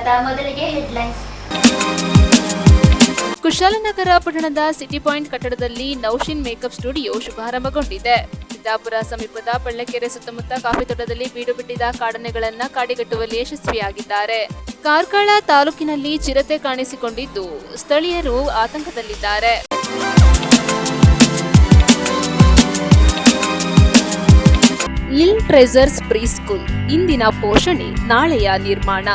ಸ್ವಾಗತ. ಮೊದಲಿಗೆ ಹೆಡ್ಲೈನ್ಸ್. ಕುಶಾಲನಗರ ಪಟ್ಟಣದ ಸಿಟಿ ಪಾಯಿಂಟ್ ಕಟ್ಟಡದಲ್ಲಿ ನೌಶಿನ್ ಮೇಕಪ್ ಸ್ಟುಡಿಯೋ ಶುಭಾರಂಭಗೊಂಡಿದೆ. ಸಿದ್ದಾಪುರ ಸಮೀಪದ ಪಳ್ಳಕೆರೆ ಸುತ್ತಮುತ್ತ ಕಾಫಿ ತೋಟದಲ್ಲಿ ಬೀಡು ಬಿಟ್ಟಿದ್ದ ಕಾಡಾನೆಗಳನ್ನು ಕಾಡಿಗಟ್ಟುವಲ್ಲಿ ಯಶಸ್ವಿಯಾಗಿದ್ದಾರೆ. ಕಾರ್ಕಳ ತಾಲೂಕಿನಲ್ಲಿ ಚಿರತೆ ಕಾಣಿಸಿಕೊಂಡಿದ್ದು ಸ್ಥಳೀಯರು ಆತಂಕದಲ್ಲಿದ್ದಾರೆ. ಲಿಲ್ ಟ್ರೆಜರ್ಸ್ ಪ್ರೀ ಸ್ಕೂಲ್ ಇಂದಿನ ಪೋಷಣೆ ನಾಳೆಯ ನಿರ್ಮಾಣ.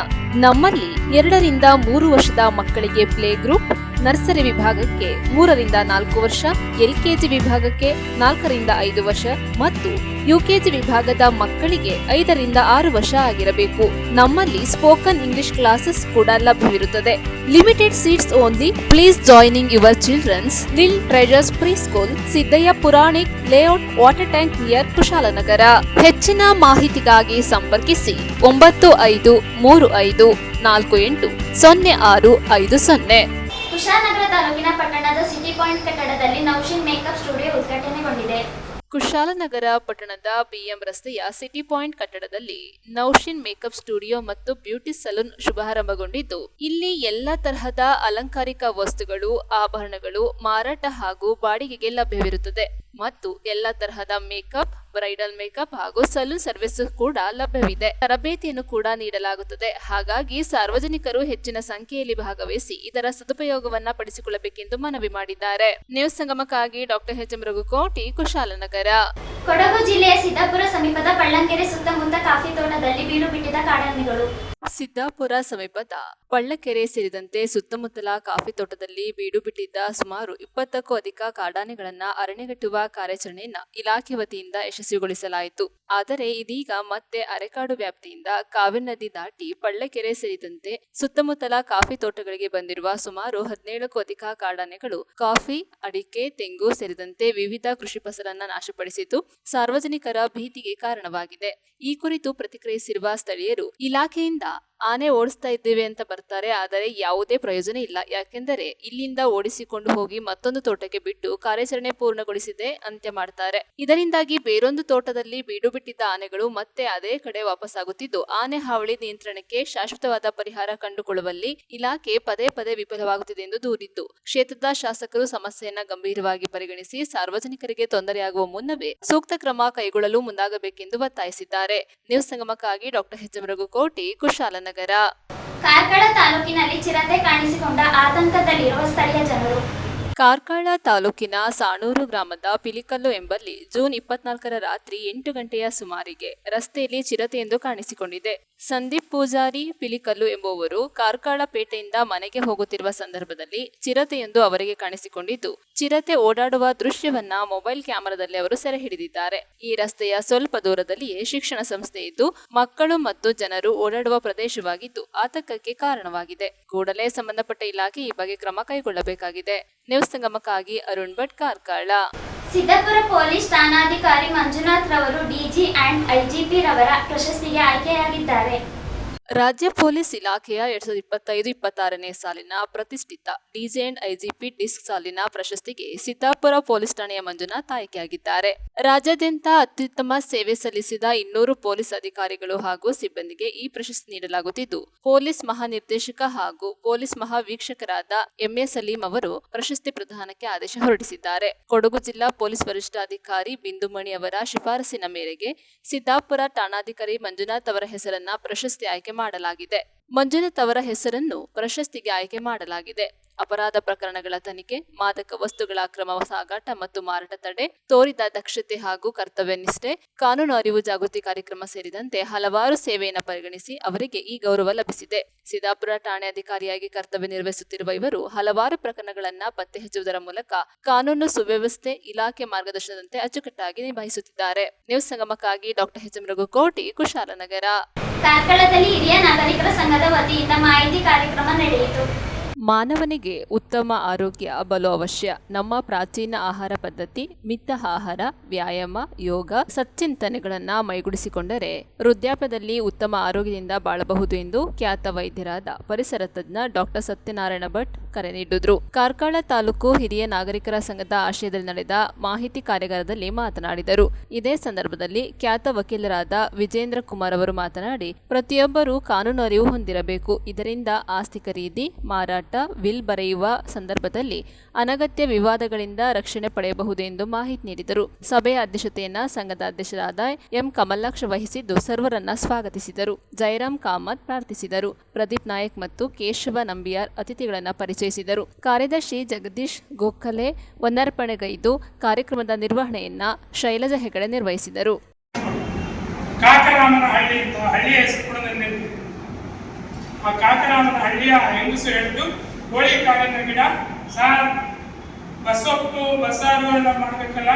ನಮ್ಮಲ್ಲಿ 2 ರಿಂದ 3 ವರ್ಷದ ಮಕ್ಕಳಿಗೆ ಪ್ಲೇ ಗ್ರೂಪ್, ನರ್ಸರಿ ವಿಭಾಗಕ್ಕೆ 3 ರಿಂದ 4 ವರ್ಷ, LKG ವಿಭಾಗಕ್ಕೆ 4 ರಿಂದ 5 ವರ್ಷ ಮತ್ತು UKG ವಿಭಾಗದ ಮಕ್ಕಳಿಗೆ 5 ರಿಂದ 6 ವರ್ಷ ಆಗಿರಬೇಕು. ನಮ್ಮಲ್ಲಿ ಸ್ಪೋಕನ್ ಇಂಗ್ಲಿಷ್ ಕ್ಲಾಸಸ್ ಕೂಡ ಲಭ್ಯವಿರುತ್ತದೆ. Limited seats only. Please joining your childrens lil treasures preschool, Siddaiah Puranik layout, water tank near Kushalnagar. ಹೆಚ್ಚಿನ ಮಾಹಿತಿಗಾಗಿ ಸಂಪರ್ಕಿಸಿ 9535480650. ಕುಶಾಲನಗರ ತಾಲೂಕಿನ ಪಟ್ಟಣದ ಸಿಟಿ ಪಾಯಿಂಟ್ ಕಟ್ಟಡದಲ್ಲಿ ನೌಶಿನ್ ಮೇಕಪ್ ಸ್ಟುಡಿಯೋ ಉದ್ಘಾಟನೆಗೊಂಡಿದೆ. ಕುಶಾಲನಗರ ಪಟ್ಟಣದ BM ರಸ್ತೆಯ ಸಿಟಿ ಪಾಯಿಂಟ್ ಕಟ್ಟಡದಲ್ಲಿ ನೌಶಿನ್ ಮೇಕಪ್ ಸ್ಟುಡಿಯೋ ಮತ್ತು ಬ್ಯೂಟಿ ಸಲೂನ್ ಶುಭಾರಂಭಗೊಂಡಿದ್ದು, ಇಲ್ಲಿ ಎಲ್ಲ ತರಹದ ಅಲಂಕಾರಿಕ ವಸ್ತುಗಳು, ಆಭರಣಗಳು ಮಾರಾಟ ಹಾಗೂ ಬಾಡಿಗೆಗೆ ಲಭ್ಯವಿರುತ್ತದೆ ಮತ್ತು ಎಲ್ಲ ತರಹದ ಮೇಕಪ್, ಬ್ರೈಡಲ್ ಮೇಕಪ್ ಹಾಗೂ ಸಲೂನ್ ಸರ್ವಿಸ್ ಕೂಡ ಲಭ್ಯವಿದೆ. ತರಬೇತಿಯನ್ನು ಕೂಡ ನೀಡಲಾಗುತ್ತದೆ. ಹಾಗಾಗಿ ಸಾರ್ವಜನಿಕರು ಹೆಚ್ಚಿನ ಸಂಖ್ಯೆಯಲ್ಲಿ ಭಾಗವಹಿಸಿ ಇದರ ಸದುಪಯೋಗವನ್ನ ಪಡಿಸಿಕೊಳ್ಳಬೇಕೆಂದು ಮನವಿ ಮಾಡಿದ್ದಾರೆ. ನ್ಯೂಸ್ ಸಂಗಮಕ್ಕಾಗಿ ಡಾಕ್ಟರ್ HM ರಘುಕೋಟಿ, ಕುಶಾಲನಗರ. ಕೊಡಗು ಜಿಲ್ಲೆಯ ಸಿದ್ದಾಪುರ ಸಮೀಪದ ಪಳ್ಳಕೆರೆ ಸುತ್ತಮುತ್ತ ಕಾಫಿ ತೋಟದಲ್ಲಿ ಬೀಡು ಬಿಟ್ಟಿದ್ದ ಕಾಡಾನೆಗಳು. ಸಿದ್ದಾಪುರ ಸಮೀಪದ ಪಳ್ಳಕೆರೆ ಸೇರಿದಂತೆ ಸುತ್ತಮುತ್ತಲ ಕಾಫಿ ತೋಟದಲ್ಲಿ ಬೀಡು ಬಿಟ್ಟಿದ್ದ ಸುಮಾರು 20ಕ್ಕೂ ಅಧಿಕ ಕಾಡಾನೆಗಳನ್ನ ಅರಣ್ಯಗಟ್ಟುವ ಕಾರ್ಯಾಚರಣೆಯನ್ನ ಇಲಾಖೆ ವತಿಯಿಂದ ಯಶಸ್ವಿಗೊಳಿಸಲಾಯಿತು. ಆದರೆ ಇದೀಗ ಮತ್ತೆ ಅರೆಕಾಡು ವ್ಯಾಪ್ತಿಯಿಂದ ಕಾವೇರಿ ನದಿ ದಾಟಿ ಪಳ್ಳಕೆರೆ ಸೇರಿದಂತೆ ಸುತ್ತಮುತ್ತಲ ಕಾಫಿ ತೋಟಗಳಿಗೆ ಬಂದಿರುವ ಸುಮಾರು 17ಕ್ಕೂ ಅಧಿಕ ಕಾಡಾನೆಗಳು ಕಾಫಿ, ಅಡಿಕೆ, ತೆಂಗು ಸೇರಿದಂತೆ ವಿವಿಧ ಕೃಷಿ ಫಸಲನ್ನ ನಾಶಪಡಿಸಿದ್ದು ಸಾರ್ವಜನಿಕರ ಭೀತಿಗೆ ಕಾರಣವಾಗಿದೆ. ಈ ಕುರಿತು ಪ್ರತಿಕ್ರಿಯಿಸಿರುವ ಸ್ಥಳೀಯರು, ಇಲಾಖೆಯಿಂದ ಆನೆ ಓಡಿಸ್ತಾ ಇದ್ದೇವೆ ಅಂತ ಬರ್ತಾರೆ, ಆದರೆ ಯಾವುದೇ ಪ್ರಯೋಜನ ಇಲ್ಲ. ಯಾಕೆಂದರೆ ಇಲ್ಲಿಂದ ಓಡಿಸಿಕೊಂಡು ಹೋಗಿ ಮತ್ತೊಂದು ತೋಟಕ್ಕೆ ಬಿಟ್ಟು ಕಾರ್ಯಾಚರಣೆ ಪೂರ್ಣಗೊಳಿಸಿದೆ ಅಂತ್ಯ ಮಾಡ್ತಾರೆ. ಇದರಿಂದಾಗಿ ಬೇರೊಂದು ತೋಟದಲ್ಲಿ ಬೀಡು ಬಿಟ್ಟಿದ್ದ ಆನೆಗಳು ಮತ್ತೆ ಅದೇ ಕಡೆ ವಾಪಸ್ಸಾಗುತ್ತಿದ್ದು, ಆನೆ ಹಾವಳಿ ನಿಯಂತ್ರಣಕ್ಕೆ ಶಾಶ್ವತವಾದ ಪರಿಹಾರ ಕಂಡುಕೊಳ್ಳುವಲ್ಲಿ ಇಲಾಖೆ ಪದೇ ಪದೇ ವಿಫಲವಾಗುತ್ತಿದೆ ಎಂದು ದೂರಿದ್ದು, ಕ್ಷೇತ್ರದ ಶಾಸಕರು ಸಮಸ್ಯೆಯನ್ನ ಗಂಭೀರವಾಗಿ ಪರಿಗಣಿಸಿ ಸಾರ್ವಜನಿಕರಿಗೆ ತೊಂದರೆಯಾಗುವ ಮುನ್ನವೇ ಸೂಕ್ತ ಕ್ರಮ ಕೈಗೊಳ್ಳಲು ಮುಂದಾಗಬೇಕೆಂದು ಒತ್ತಾಯಿಸಿದ್ದಾರೆ. ನ್ಯೂಸ್ ಸಂಗಮಕ್ಕಾಗಿ ಡಾಕ್ಟರ್ HM ರಘುಕೋಟಿ, ಕುಶಾಲನಗರ. ಕಾರ್ಕಳ ತಾಲೂಕಿನಲ್ಲಿ ಚಿರತೆ ಕಾಣಿಸಿಕೊಂಡ ಆತಂಕದಲ್ಲಿರುವ ಸ್ಥಳೀಯ ಜನರು. ಕಾರ್ಕಳ ತಾಲೂಕಿನ ಸಾಣೂರು ಗ್ರಾಮದ ಪಿಲಿಕಲ್ಲು ಎಂಬಲ್ಲಿ ಜೂನ್ 24ರ ರಾತ್ರಿ 8 ಗಂಟೆಯ ಸುಮಾರಿಗೆ ರಸ್ತೆಯಲ್ಲಿ ಚಿರತೆಯೊಂದು ಕಾಣಿಸಿಕೊಂಡಿದೆ. ಸಂದೀಪ್ ಪೂಜಾರಿ ಪಿಲಿಕಲ್ಲು ಎಂಬುವರು ಕಾರ್ಕಳ ಪೇಟೆಯಿಂದ ಮನೆಗೆ ಹೋಗುತ್ತಿರುವ ಸಂದರ್ಭದಲ್ಲಿ ಚಿರತೆಯೊಂದು ಅವರಿಗೆ ಕಾಣಿಸಿಕೊಂಡಿದ್ದು, ಚಿರತೆ ಓಡಾಡುವ ದೃಶ್ಯವನ್ನ ಮೊಬೈಲ್ ಕ್ಯಾಮೆರಾದಲ್ಲಿ ಅವರು ಸೆರೆ ಹಿಡಿದಿದ್ದಾರೆ. ಈ ರಸ್ತೆಯ ಸ್ವಲ್ಪ ದೂರದಲ್ಲಿಯೇ ಶಿಕ್ಷಣ ಸಂಸ್ಥೆ ಇದ್ದು, ಮಕ್ಕಳು ಮತ್ತು ಜನರು ಓಡಾಡುವ ಪ್ರದೇಶವಾಗಿದ್ದು ಆತಂಕಕ್ಕೆ ಕಾರಣವಾಗಿದೆ. ಕೂಡಲೇ ಸಂಬಂಧಪಟ್ಟ ಇಲಾಖೆ ಈ ಬಗ್ಗೆ ಕ್ರಮ ಕೈಗೊಳ್ಳಬೇಕಾಗಿದೆ. ನ್ಯೂಸ್ ಸಂಗಮಕ್ಕಾಗಿ ಅರುಣ್ ಭಟ್, ಕಾರ್ಕಳ. ಸಿದ್ದಾಪುರ ಪೊಲೀಸ್ ಠಾಣಾಧಿಕಾರಿ ಮಂಜುನಾಥ್ ರವರು DG ಅಂಡ್ IGP ರವರ ಪ್ರಶಸ್ತಿಗೆ ಆಯ್ಕೆಯಾಗಿದ್ದಾರೆ. ರಾಜ್ಯ ಪೊಲೀಸ್ ಇಲಾಖೆಯ 2025-26ನೇ ಸಾಲಿನ ಪ್ರತಿಷ್ಠಿತ DG ಅಂಡ್ IGP ಡಿಸ್ಕ್ ಸಾಲಿನ ಪ್ರಶಸ್ತಿಗೆ ಸಿದ್ದಾಪುರ ಪೊಲೀಸ್ ಠಾಣೆಯ ಮಂಜುನಾಥ್ ಆಯ್ಕೆಯಾಗಿದ್ದಾರೆ. ರಾಜ್ಯಾದ್ಯಂತ ಅತ್ಯುತ್ತಮ ಸೇವೆ ಸಲ್ಲಿಸಿದ 200 ಪೊಲೀಸ್ ಅಧಿಕಾರಿಗಳು ಹಾಗೂ ಸಿಬ್ಬಂದಿಗೆ ಈ ಪ್ರಶಸ್ತಿ ನೀಡಲಾಗುತ್ತಿದ್ದು, ಪೊಲೀಸ್ ಮಹಾನಿರ್ದೇಶಕ ಹಾಗೂ ಪೊಲೀಸ್ ಮಹಾವೀಕ್ಷಕರಾದ MA ಸಲೀಂ ಅವರು ಪ್ರಶಸ್ತಿ ಪ್ರದಾನಕ್ಕೆ ಆದೇಶ ಹೊರಡಿಸಿದ್ದಾರೆ. ಕೊಡಗು ಜಿಲ್ಲಾ ಪೊಲೀಸ್ ವರಿಷ್ಠಾಧಿಕಾರಿ ಬಿಂದುಮಣಿ ಅವರ ಶಿಫಾರಸಿನ ಮೇರೆಗೆ ಸಿದ್ದಾಪುರ ಠಾಣಾಧಿಕಾರಿ ಮಂಜುನಾಥ್ ಅವರ ಹೆಸರನ್ನ ಪ್ರಶಸ್ತಿ ಆಯ್ಕೆ ಮಾಡಲಾಗಿದೆ. ಮಂಜುನಾಥ್ ಅವರ ಹೆಸರನ್ನು ಪ್ರಶಸ್ತಿಗೆ ಆಯ್ಕೆ ಮಾಡಲಾಗಿದೆ. ಅಪರಾಧ ಪ್ರಕರಣಗಳ ತನಿಖೆ, ಮಾದಕ ವಸ್ತುಗಳ ಅಕ್ರಮ ಸಾಗಾಟ ಮತ್ತು ಮಾರಾಟ ತಡೆ, ತೋರಿದ ದಕ್ಷತೆ ಹಾಗೂ ಕರ್ತವ್ಯ ನಿಷ್ಠೆ, ಕಾನೂನು ಅರಿವು ಜಾಗೃತಿ ಕಾರ್ಯಕ್ರಮ ಸೇರಿದಂತೆ ಹಲವಾರು ಸೇವೆಯನ್ನು ಪರಿಗಣಿಸಿ ಅವರಿಗೆ ಈ ಗೌರವ ಲಭಿಸಿದೆ. ಸಿದ್ದಾಪುರ ಠಾಣೆ ಅಧಿಕಾರಿಯಾಗಿ ಕರ್ತವ್ಯ ನಿರ್ವಹಿಸುತ್ತಿರುವ ಇವರು ಹಲವಾರು ಪ್ರಕರಣಗಳನ್ನ ಪತ್ತೆ ಹಚ್ಚುವುದರ ಮೂಲಕ ಕಾನೂನು ಸುವ್ಯವಸ್ಥೆ, ಇಲಾಖೆ ಮಾರ್ಗದರ್ಶನದಂತೆ ಅಚ್ಚುಕಟ್ಟಾಗಿ ನಿಭಾಯಿಸುತ್ತಿದ್ದಾರೆ. ನ್ಯೂಸ್ ಸಂಗಮಕ್ಕಾಗಿ ಡಾಕ್ಟರ್ HM ರಘುಕೋಟಿ, ಕುಶಾಲನಗರ. ಕಾರ್ಕಳದಲ್ಲಿ ಹಿರಿಯ ನಾಗರಿಕರ ಸಂಘದ ವತಿಯಿಂದ ಮಾಹಿತಿ ಕಾರ್ಯಕ್ರಮ ನಡೆಯಿತು. ಮಾನವನಿಗೆ ಉತ್ತಮ ಆರೋಗ್ಯ ಬಲು ಅವಶ್ಯ. ನಮ್ಮ ಪ್ರಾಚೀನ ಆಹಾರ ಪದ್ಧತಿ, ಮಿತ ಆಹಾರ, ವ್ಯಾಯಾಮ, ಯೋಗ, ಸಚ್ಚಿಂತನೆಗಳನ್ನ ಮೈಗೂಡಿಸಿಕೊಂಡರೆ ವೃದ್ಧಾಪ್ಯದಲ್ಲಿ ಉತ್ತಮ ಆರೋಗ್ಯದಿಂದ ಬಾಳಬಹುದು ಎಂದು ಖ್ಯಾತ ವೈದ್ಯರಾದ ಪರಿಸರ ತಜ್ಞ ಡಾಕ್ಟರ್ ಸತ್ಯನಾರಾಯಣ ಭಟ್ ಕರೆ ನೀಡಿದ್ರು. ಕಾರ್ಕಳ ತಾಲೂಕು ಹಿರಿಯ ನಾಗರಿಕರ ಸಂಘದ ಆಶ್ರಯದಲ್ಲಿ ನಡೆದ ಮಾಹಿತಿ ಕಾರ್ಯಾಗಾರದಲ್ಲಿ ಮಾತನಾಡಿದರು. ಇದೇ ಸಂದರ್ಭದಲ್ಲಿ ಖ್ಯಾತ ವಕೀಲರಾದ ವಿಜೇಂದ್ರ ಕುಮಾರ್ ಅವರು ಮಾತನಾಡಿ, ಪ್ರತಿಯೊಬ್ಬರೂ ಕಾನೂನು ಅರಿವು ಹೊಂದಿರಬೇಕು. ಇದರಿಂದ ಆಸ್ತಿ ಖರೀದಿ, ಮಾರಾಟ, ವಿಲ್ ಬರೆಯುವ ಸಂದರ್ಭದಲ್ಲಿ ಅನಗತ್ಯ ವಿವಾದಗಳಿಂದ ರಕ್ಷಣೆ ಪಡೆಯಬಹುದು ಎಂದು ಮಾಹಿತಿ ನೀಡಿದರು. ಸಭೆಯ ಅಧ್ಯಕ್ಷತೆಯನ್ನ ಸಂಘದ ಅಧ್ಯಕ್ಷರಾದ ಎಂ ಕಮಲಾಕ್ಷ ವಹಿಸಿದ್ದು ಸರ್ವರನ್ನ ಸ್ವಾಗತಿಸಿದರು. ಜಯರಾಮ್ ಕಾಮತ್ ಪ್ರಾರ್ಥಿಸಿದರು. ಪ್ರದೀಪ್ ನಾಯಕ್ ಮತ್ತು ಕೇಶವ ನಂಬಿಯಾರ್ ಅತಿಥಿಗಳನ್ನು ಪರಿಚಯಿಸಿದರು. ಕಾರ್ಯದರ್ಶಿ ಜಗದೀಶ್ ಗೋಖಲೆ ವಂದರ್ಪಣೆಗೈದು ಕಾರ್ಯಕ್ರಮದ ನಿರ್ವಹಣೆಯನ್ನ ಶೈಲಜಾ ಹೆಗಡೆ ನಿರ್ವಹಿಸಿದರು. ಕಾಕರಾಮನಹಳ್ಳಿ ಅಂತ ಹಳ್ಳಿಯ ಹೆಸರು ಕೂಡ ನೆನಪಿದೆ. ಆ ಕಾಕರಾಮನಹಳ್ಳಿಯ ಹೆಂಗಸು ಹೇಳಿದ್ದು, ಕೋಳಿ ಕಾಲಿನ ಗಿಡ ಸಾರ್ ಬಸೊಪ್ಪು ಬಸ್ಸಾರು ಎಲ್ಲ ಮಾಡಬೇಕಲ್ಲ,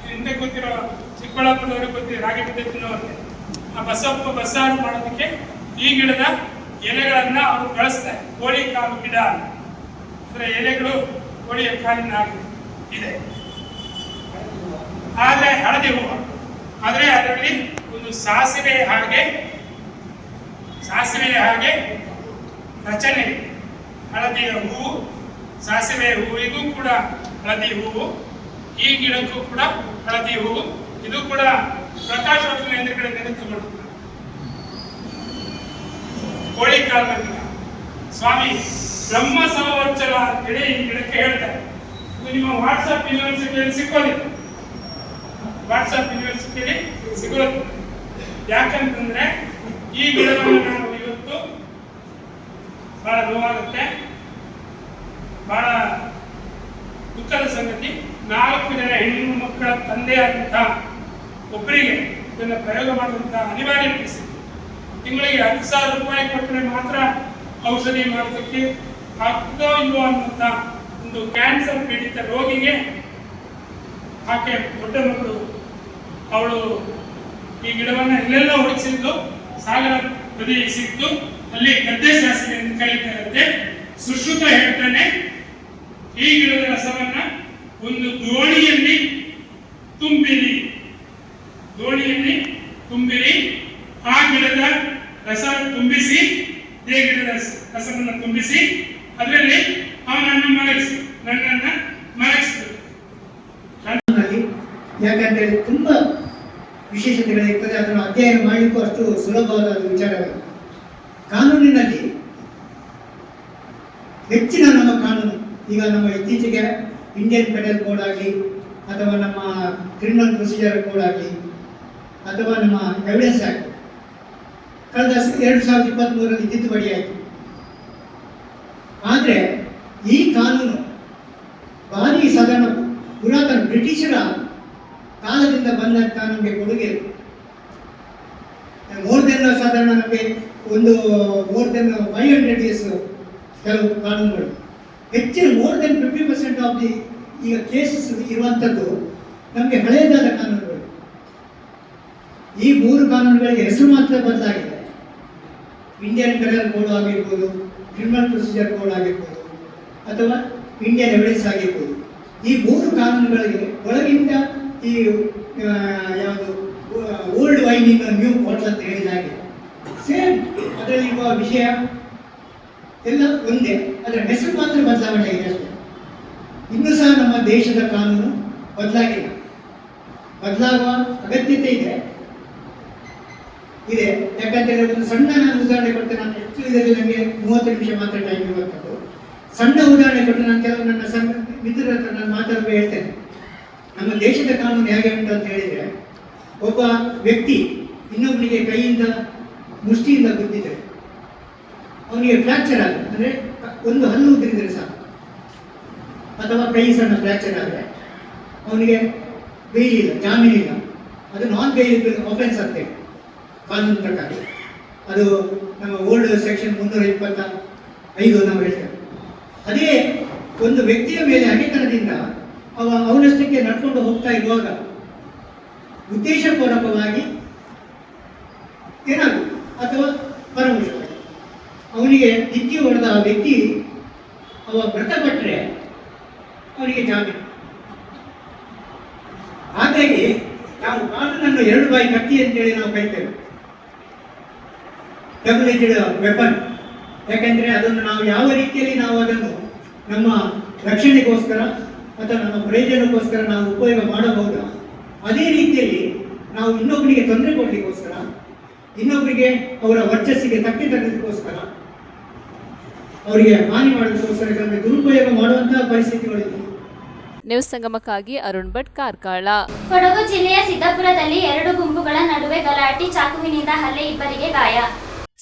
ಹಿಂದೆ ಗೊತ್ತಿರೋ ಚಿಕ್ಕಬಳ್ಳಾಪುರದವ್ರಿಗೆ ಗೊತ್ತಿರೋ ರಾಗಿ ಮುದ್ದೆ ತಿನ್ನೋರಿಗೆ, ಆ ಬಸೊಪ್ಪು ಬಸ್ಸಾರು ಮಾಡೋದಕ್ಕೆ ಈ ಗಿಡದ ಎಲೆಗಳನ್ನ ಅವರು ಬಳಸ್ತಾರೆ. ಕೋಳಿ ಕಾಲು ಗಿಡ ಅದರ ಎಲೆಗಳು ಕೋಳಿಯ ಕಾಲಿನ ಇದೆ. ಆದ್ರೆ ಹಳದಿ ಹೂವು, ಆದ್ರೆ ಅದರಲ್ಲಿ ಒಂದು ಸಾಸಿವೆಯ ಹಾಗೆ ರಚನೆ. ಹಳದಿಯ ಹೂವು, ಸಾಸಿವೆಯ ಹೂವಿಗೂ ಕೂಡ ಹಳದಿ ಹೂವು, ಈ ಗಿಡಕ್ಕೂ ಕೂಡ ಹಳದಿ ಹೂವು. ಇದು ಕೂಡ ಪ್ರಕಾಶ್ ಹೋಟೆಲ್ ಎದುರುಗಡೆ ನೆನೆದುಕೊಳ್ಳುತ್ತೆ. ಕೋಳಿ ಕಾಲ ಸ್ವಾಮಿ ಬ್ರಹ್ಮ ಸಂವತ್ಸರ ಅಂತೇಳಿ ಈ ಗಿಡಕ್ಕೆ ಹೇಳ್ತಾರೆ. ಇದು ನಿಮ್ಮ ವಾಟ್ಸಪ್ ಯೂನಿವರ್ಸಿಟಿಯಲ್ಲಿ ಸಿಗೋದಿಲ್ಲ. ವಾಟ್ಸಪ್ ಯೂನಿವರ್ಸಿಟಿಯಲ್ಲಿ ಸಿಗೋದು ಯಾಕಂತಂದ್ರೆ ಈ ಗಿಡವನ್ನು ನಾನು ಇವತ್ತು ಬಹಳ ನೋವಾಗುತ್ತೆ, ಬಹಳ ದುಃಖದ ಸಂಗತಿ. 4 ಜನ ಹೆಣ್ಣು ಮಕ್ಕಳ ತಂದೆಯಾದಂತಹ ಒಬ್ಬರಿಗೆ ಇದನ್ನು ಪ್ರಯೋಗ ಮಾಡುವಂತಹ ಅನಿವಾರ್ಯ ಪರಿಸ್ಥಿತಿ. ತಿಂಗಳಿಗೆ 10,000 ರೂಪಾಯಿ ಕೊಟ್ಟರೆ ಮಾತ್ರ ಔಷಧಿ ಮಾಡೋದಕ್ಕೆ ಆಗ್ತದೋ ಇಲ್ವೋ ಅನ್ನುವಂಥ ಒಂದು ಕ್ಯಾನ್ಸರ್ ಪೀಡಿತ ರೋಗಿಗೆ ಆಕೆ ದೊಡ್ಡ ಮಗಳು ಅವಳು ಈ ಗಿಡವನ್ನು ಎಲ್ಲೆಲ್ಲ ಹುಡುಕಿಸಿದ್ದು, ಸಾಗರ ಬದಿ ಸಿಕ್ತು, ಅಲ್ಲಿ ಗದ್ದೆ ಸಾಸಿವೆ ಎಂದು ಕರೀತಾರಂತೆ. ಸುಶ್ರುತ ಹೇಳ್ತಾನೆ, ಈ ಗಿಡದ ರಸವನ್ನ ಒಂದು ದೋಣಿಯಲ್ಲಿ ತುಂಬಿರಿ, ಆ ಗಿಡದ ರಸ ತುಂಬಿಸಿ, ಈ ಗಿಡದ ರಸವನ್ನು ತುಂಬಿಸಿ ಅದರಲ್ಲಿ ಅವನನ್ನು ನನ್ನನ್ನ ಮಲಗಿಸ್ಬೇಕು. ಯಾಕಂದ್ರೆ ತುಂಬಾ ವಿಶೇಷತೆಗಳಿರ್ತದೆ. ಅದನ್ನು ಅಧ್ಯಯನ ಮಾಡಲಿಕ್ಕೂ ಅಷ್ಟು ಸುಲಭವಾದ ವಿಚಾರಗಳು. ಕಾನೂನಿನಲ್ಲಿ ಹೆಚ್ಚಿನ ನಮ್ಮ ಕಾನೂನು, ಈಗ ನಮ್ಮ ಇತ್ತೀಚೆಗೆ ಇಂಡಿಯನ್ ಪೆನಲ್ ಕೋಡ್ ಆಗಲಿ, ಅಥವಾ ನಮ್ಮ ಕ್ರಿಮಿನಲ್ ಪ್ರೊಸೀಜರ್ ಕೋಡ್ ಆಗಲಿ, ಅಥವಾ ನಮ್ಮ ಎವಿಡೆನ್ಸ್ ಆಕ್ಟ್ ಕಳೆದ 2023ರಲ್ಲಿ ತಿದ್ದುಪಡಿ ಆಯಿತು. ಆದರೆ ಈ ಕಾನೂನು ಭಾರಿ ಸಾಧಾರಣ ಪುರಾತನ ಬ್ರಿಟಿಷರ ಕಾಲದಿಂದ ಬಂದಂತ ನಮಗೆ ಕೊಡುಗೆ. ಸಾಧಾರಣ ನಮಗೆ ಒಂದು more than 500 years ಕೆಲವು ಕಾನೂನುಗಳು, ಹೆಚ್ಚಿನ more than 50% ಆಫ್ ದಿ ಈಗ ಕೇಸಸ್ ಇರುವಂಥದ್ದು ನಮಗೆ ಹಳೆಯದಾದ ಕಾನೂನುಗಳು. ಈ 3 ಕಾನೂನುಗಳಿಗೆ ಹೆಸರು ಮಾತ್ರ ಬದಲಾಗಿದೆ. ಇಂಡಿಯನ್ ಪೆನಲ್ ಕೋಡ್ ಆಗಿರ್ಬೋದು, ಕ್ರಿಮಿನಲ್ ಪ್ರೊಸೀಜರ್ ಕೋಡ್ ಆಗಿರ್ಬೋದು, ಅಥವಾ ಇಂಡಿಯನ್ ಎವಿಡೆನ್ಸ್ ಆಗಿರ್ಬೋದು. ಈ 3 ಕಾನೂನುಗಳಿಗೆ ಒಳಗಿಂದ ಈ ಯಾವುದು old wine in new bottle ಅಂತ ಹೇಳಿದಾಗೆ ಸೇಮ್ ಅದರಲ್ಲಿರುವ ವಿಷಯ ಎಲ್ಲ ಒಂದೇ, ಅದರ ಹೆಸರು ಮಾತ್ರ ಬದಲಾವಣೆ ಆಗಿದೆ ಅಷ್ಟೇ. ಇನ್ನೂ ಸಹ ನಮ್ಮ ದೇಶದ ಕಾನೂನು ಬದಲಾಗಿಲ್ಲ, ಬದಲಾಗುವ ಅಗತ್ಯತೆ ಇದೆ. ಯಾಕಂತೇಳಿದ್ರೆ ಒಂದು ಸಣ್ಣ ನಾನು ಉದಾಹರಣೆ ಕೊಡ್ತೇನೆ. ನಾನು ಹೆಚ್ಚು ಇದರಲ್ಲಿ ನನಗೆ 30 ನಿಮಿಷ ಮಾತ್ರ ಟೈಮ್ ಇರುವಂಥದ್ದು. ಸಣ್ಣ ಉದಾಹರಣೆ ಕೊಟ್ಟು ನಾನು ಕೆಲವು ನನ್ನ ಮಿತ್ರರ ಹತ್ರ ನಾನು ಮಾತಾಡುವ ಹೇಳ್ತೇನೆ. ನಮ್ಮ ದೇಶದ ಕಾನೂನು ಹೇಗೆ ಉಂಟು ಅಂತ ಹೇಳಿದರೆ, ಒಬ್ಬ ವ್ಯಕ್ತಿ ಇನ್ನೊಬ್ಬನಿಗೆ ಕೈಯಿಂದ ಮುಷ್ಟಿಯಿಂದ ಗುದ್ದಿದ್ರೆ ಅವನಿಗೆ ಫ್ರ್ಯಾಕ್ಚರ್ ಆಗ, ಅಂದರೆ ಒಂದು ಹಲ್ಲು ಉದುರಿದ್ರೆ ಸಾಕು, ಅಥವಾ ಕೈ ಸಣ್ಣ ಫ್ರ್ಯಾಕ್ಚರ್ ಆದರೆ ಅವನಿಗೆ ಬೇಲ್ ಇಲ್ಲ, ಜಾಮೀನಿಲ್ಲ. ಅದು ನಾನ್ ಬೇಲಿಬಲ್ ಆಫೆನ್ಸ್ ಅಂತೇಳಿ ಕಾನೂನು ಪ್ರಕಾರ. ಅದು ನಮ್ಮ ಓಲ್ಡ್ ಸೆಕ್ಷನ್ 325 ನಾವು ಹೇಳ್ತೇವೆ. ಅದೇ ಒಂದು ವ್ಯಕ್ತಿಯ ಮೇಲೆ ಹಗೆತನದಿಂದ ಅವನಷ್ಟಕ್ಕೆ ನಡ್ಕೊಂಡು ಹೋಗ್ತಾ ಇರುವಾಗ ಉದ್ದೇಶಪೂರ್ವಕವಾಗಿ ಏನಾಗುತ್ತೆ ಅಥವಾ ಪರಮುಷವಾಗಿ ಅವನಿಗೆ ಡಿಕ್ಕಿ ಹೊಡೆದ ಆ ವ್ಯಕ್ತಿ ಅವ ಮೃತಪಟ್ಟರೆ ಅವನಿಗೆ ಜಾಮೀನು. ಹಾಗಾಗಿ ನಾವು ಕಾನೂನನ್ನು 2 ಬಾಯಿ ಕತ್ತಿ ಅಂತೇಳಿ ನಾವು ಕರಿತೇವೆ, ಡಬಲ್ ಎಜ್ಡ್ ವೆಪನ್. ಯಾಕಂದ್ರೆ ಅದನ್ನು ನಾವು ಯಾವ ರೀತಿಯಲ್ಲಿ ನಾವು ಅದನ್ನು ನಮ್ಮ ರಕ್ಷಣೆಗೋಸ್ಕರ ಅಥವಾ ನಮ್ಮ ಪ್ರಯೋಜನಕ್ಕೋಸ್ಕರ ನಾವು ಉಪಯೋಗ ಮಾಡಬಹುದು, ಅದೇ ರೀತಿಯಲ್ಲಿ ನಾವು ಇನ್ನೊಬ್ಬರಿಗೆ ತೊಂದರೆ ಕೊಡಲಿಕ್ಕೋಸ್ಕರ, ಇನ್ನೊಬ್ಬರಿಗೆ ಅವರ ವರ್ಚಸ್ಸಿಗೆ ತಕ್ಕಿ ತರೋದಕ್ಕೋಸ್ಕರ, ಅವರಿಗೆ ಹಾನಿ ಮಾಡೋದಕ್ಕೋಸ್ಕರ ಇದನ್ನು ದುರುಪಯೋಗ ಮಾಡುವಂತಹ ಪರಿಸ್ಥಿತಿಗಳಿವೆ. ನ್ಯೂಸ್ ಸಂಗಮಕ್ಕಾಗಿ ಅರುಣ್ ಭಟ್, ಕಾರ್ಕಳ. ಕೊಡಗು ಜಿಲ್ಲೆಯ ಸಿದ್ದಾಪುರದಲ್ಲಿ 2 ಗುಂಪುಗಳ ನಡುವೆ ಗಲಾಟೆ, ಚಾಕುವಿನಿಂದ ಹಲ್ಲೆ, ಇಬ್ಬರಿಗೆ ಗಾಯ.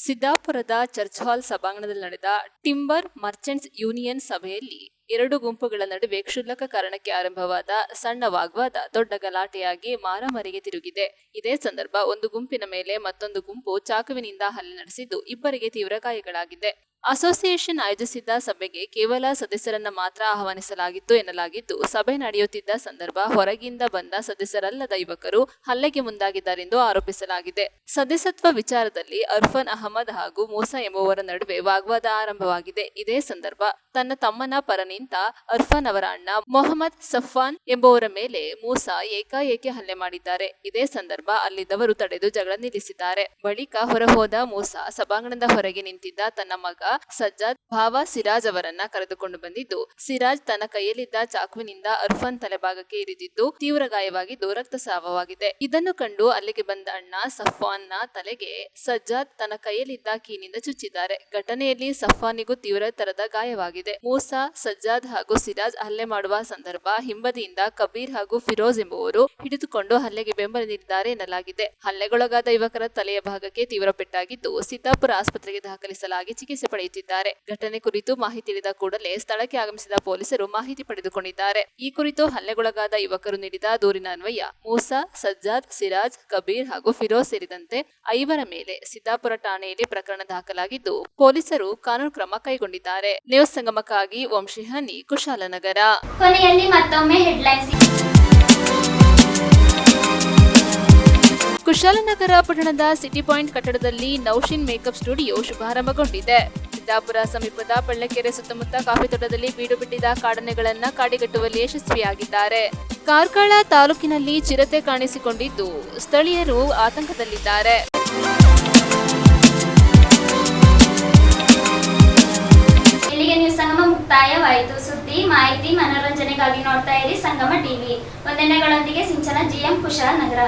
ಸಿದ್ದಾಪುರದ ಚರ್ಚ್ ಹಾಲ್ ಸಭಾಂಗಣದಲ್ಲಿ ನಡೆದ ಟಿಂಬರ್ ಮರ್ಚೆಂಟ್ಸ್ ಯೂನಿಯನ್ ಸಭೆಯಲ್ಲಿ 2 ಗುಂಪುಗಳ ನಡುವೆ ಕ್ಷುಲ್ಲಕ ಕಾರಣಕ್ಕೆ ಆರಂಭವಾದ ಸಣ್ಣ ವಾಗ್ವಾದ ದೊಡ್ಡ ಗಲಾಟೆಯಾಗಿ ಮಾರಾಮಾರಿಗೆ ತಿರುಗಿದೆ. ಇದೇ ಸಂದರ್ಭ ಒಂದು ಗುಂಪಿನ ಮೇಲೆ ಮತ್ತೊಂದು ಗುಂಪು ಚಾಕುವಿನಿಂದ ಹಲ್ಲೆ ನಡೆಸಿದ್ದು ಇಬ್ಬರಿಗೆ ತೀವ್ರ ಗಾಯಗಳಾಗಿದೆ. ಅಸೋಸಿಯೇಷನ್ ಆಯೋಜಿಸಿದ್ದ ಸಭೆಗೆ ಕೇವಲ ಸದಸ್ಯರನ್ನ ಮಾತ್ರ ಆಹ್ವಾನಿಸಲಾಗಿತ್ತು ಎನ್ನಲಾಗಿದ್ದು, ಸಭೆ ನಡೆಯುತ್ತಿದ್ದ ಸಂದರ್ಭ ಹೊರಗಿಂದ ಬಂದ ಸದಸ್ಯರಲ್ಲದ ಯುವಕರು ಹಲ್ಲೆಗೆ ಮುಂದಾಗಿದ್ದಾರೆಂದು ಆರೋಪಿಸಲಾಗಿದೆ. ಸದಸ್ಯತ್ವ ವಿಚಾರದಲ್ಲಿ ಅರ್ಫನ್ ಅಹಮದ್ ಹಾಗೂ ಮೂಸಾ ಎಂಬುವರ ನಡುವೆ ವಾಗ್ವಾದ ಆರಂಭವಾಗಿದೆ. ಇದೇ ಸಂದರ್ಭ ತನ್ನ ತಮ್ಮನ ಪರ ನಿಂತ ಅರ್ಫನ್ ಅವರ ಅಣ್ಣ ಮೊಹಮ್ಮದ್ ಸಫಾನ್ ಎಂಬುವರ ಮೇಲೆ ಮೂಸಾ ಏಕಾಏಕಿ ಹಲ್ಲೆ ಮಾಡಿದ್ದಾರೆ. ಇದೇ ಸಂದರ್ಭ ಅಲ್ಲಿದ್ದವರು ತಡೆದು ಜಗಳ ನಿಲ್ಲಿಸಿದ್ದಾರೆ. ಬಳಿಕ ಹೊರಹೋದ ಮೂಸಾ ಸಭಾಂಗಣದ ಹೊರಗೆ ನಿಂತಿದ್ದ ತನ್ನ ಮಗ ಸಜ್ಜಾದ್ ಭಾವ ಸಿರಾಜ್ ಅವರನ್ನ ಕರೆದುಕೊಂಡು ಬಂದಿದ್ದು, ಸಿರಾಜ್ ತನ್ನ ಕೈಯಲ್ಲಿದ್ದ ಚಾಕುವಿನಿಂದ ಅರ್ಫನ್ ತಲೆಭಾಗಕ್ಕೆ ಇರಿದಿದ್ದು ತೀವ್ರ ಗಾಯವಾಗಿದ್ದು ರಕ್ತಸ್ರಾವವಾಗಿದೆ. ಇದನ್ನು ಕಂಡು ಅಲ್ಲಿಗೆ ಬಂದ ಅಣ್ಣ ಸಫಾನ್ನ ತಲೆಗೆ ಸಜ್ಜಾದ್ ತನ್ನ ಕೈಯಲ್ಲಿದ್ದ ಕೀನಿಂದ ಚುಚ್ಚಿದ್ದಾರೆ. ಘಟನೆಯಲ್ಲಿ ಸಫಾನಿಗೂ ತೀವ್ರ ತರದ ಗಾಯವಾಗಿದೆ. ಮೂಸಾ, ಸಜ್ಜಾದ್ ಹಾಗೂ ಸಿರಾಜ್ ಹಲ್ಲೆ ಮಾಡುವ ಸಂದರ್ಭ ಹಿಂಬದಿಯಿಂದ ಕಬೀರ್ ಹಾಗೂ ಫಿರೋಜ್ ಎಂಬುವರು ಹಿಡಿದುಕೊಂಡು ಹಲ್ಲೆಗೆ ಬೆಂಬಲ ನೀಡಿದ್ದಾರೆ ಎನ್ನಲಾಗಿದೆ. ಹಲ್ಲೆಗೊಳಗಾದ ಯುವಕರ ತಲೆಯ ಭಾಗಕ್ಕೆ ತೀವ್ರ ಪೆಟ್ಟಾಗಿದ್ದು ಸಿದ್ದಾಪುರ ಆಸ್ಪತ್ರೆಗೆ ದಾಖಲಿಸಲಾಗಿ ಚಿಕಿತ್ಸೆ ಪಡೆಯುತ್ತಿದ್ದಾರೆ. ಘಟನೆ ಕುರಿತು ಮಾಹಿತಿ ತಿಳಿದ ಕೂಡಲೇ ಸ್ಥಳಕ್ಕೆ ಆಗಮಿಸಿದ ಪೊಲೀಸರು ಮಾಹಿತಿ ಪಡೆದುಕೊಂಡಿದ್ದಾರೆ. ಈ ಕುರಿತು ಹಲ್ಲೆಗೊಳಗಾದ ಯುವಕರು ನೀಡಿದ ದೂರಿನ ಅನ್ವಯ ಮೂಸಾ, ಸಜ್ಜಾದ್, ಸಿರಾಜ್, ಕಬೀರ್ ಹಾಗೂ ಫಿರೋಜ್ ಸೇರಿದಂತೆ 5 ಮೇಲೆ ಸಿದ್ದಾಪುರ ಠಾಣೆಯಲ್ಲಿ ಪ್ರಕರಣ ದಾಖಲಾಗಿದ್ದು ಪೊಲೀಸರು ಕಾನೂನು ಕ್ರಮ ಕೈಗೊಂಡಿದ್ದಾರೆ. ನ್ಯೂಸ್ ಸಂಗಮಕ್ಕಾಗಿ ವಂಶಿಹಾನಿ, ಕುಶಾಲನಗರ. ಕೊನೆಯಲ್ಲಿ ಮತ್ತೊಮ್ಮೆ ಹೆಡ್ಲೈನ್ಸ್. ಕುಶಾಲನಗರ ಪಟ್ಟಣದ ಸಿಟಿ ಪಾಯಿಂಟ್ ಕಟ್ಟಡದಲ್ಲಿ ನೌಶಿನ್ ಮೇಕಪ್ ಸ್ಟುಡಿಯೋ ಶುಭಾರಂಭಗೊಂಡಿದೆ. ಸಿದ್ದಾಪುರ ಸಮೀಪದ ಪಳ್ಳಕೆರೆ ಸುತ್ತಮುತ್ತ ಕಾಫಿ ತೋಟದಲ್ಲಿ ಬೀಡು ಬಿಟ್ಟಿದ್ದ ಕಾಡಾನೆಗಳನ್ನ ಕಾಡಿಗಟ್ಟುವಲ್ಲಿ ಯಶಸ್ವಿಯಾಗಿದ್ದಾರೆ. ಕಾರ್ಕಳ ತಾಲೂಕಿನಲ್ಲಿ ಚಿರತೆ ಕಾಣಿಸಿಕೊಂಡಿದ್ದು ಸ್ಥಳೀಯರು ಆತಂಕದಲ್ಲಿದ್ದಾರೆ. ಇಲ್ಲಿಗೆ ನ್ಯೂಸ್ ಸಂಗಮ ಮುಕ್ತಾಯವಾಯಿತು. ಸುದ್ದಿ, ಮಾಹಿತಿ, ಮನೋರಂಜನೆಗಾಗಿ ನೋಡ್ತಾ ಇರಿ ಸಂಗಮ ಟಿವಿ. ವಂದನೆಗಳೊಂದಿಗೆ ಸಿಂಚನ GM, ಕುಶಾಲನಗರ.